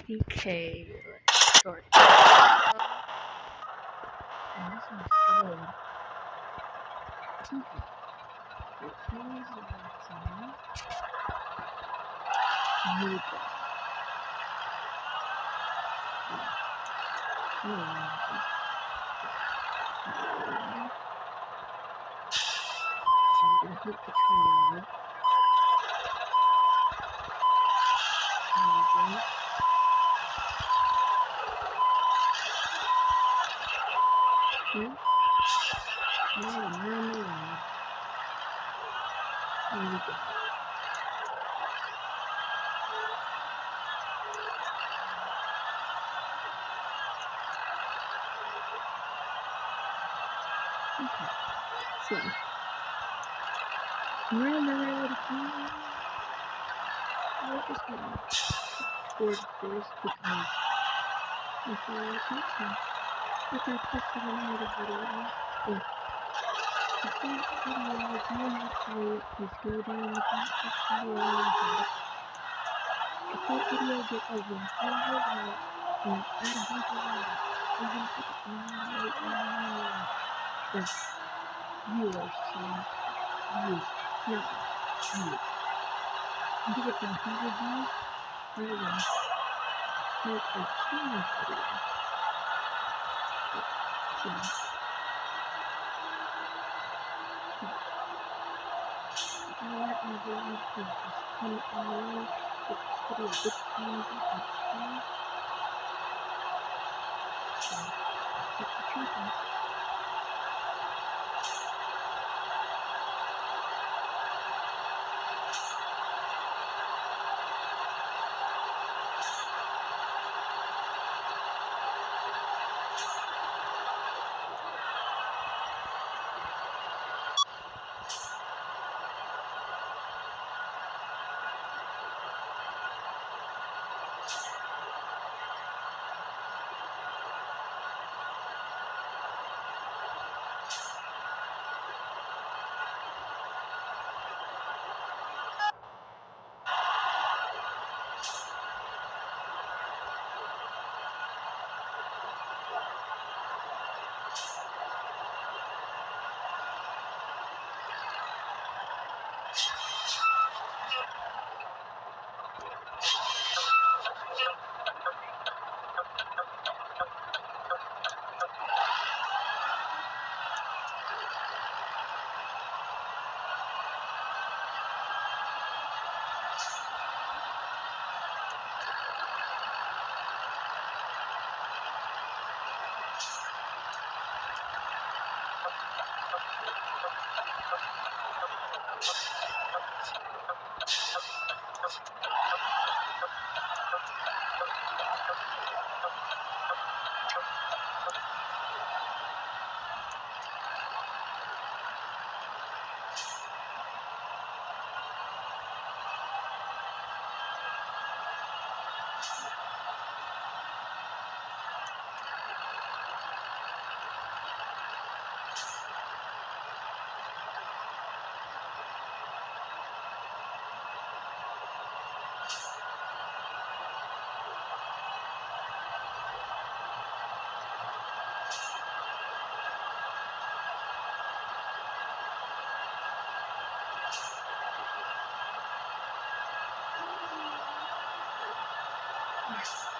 Okay, let's start. And this is good. Okay. Here's what's on. New book. So I'm gonna hit the trailer. There we go. Okay. Now I'm on the line. There we go. Okay. So we're in the road again. We're just gonna towards this because if I attention. If I posted another video, if that video is new actually, please go down in the comment section below and comment. If that video gets over 100 likes, and at 100 likes, even if it's the viewers, so views, not views. If it gets 100 views, I will make a challenge video. So, let my videos please just comment down below. Give this video a big thumbs up and subscribe. So, keep the truth. Yes.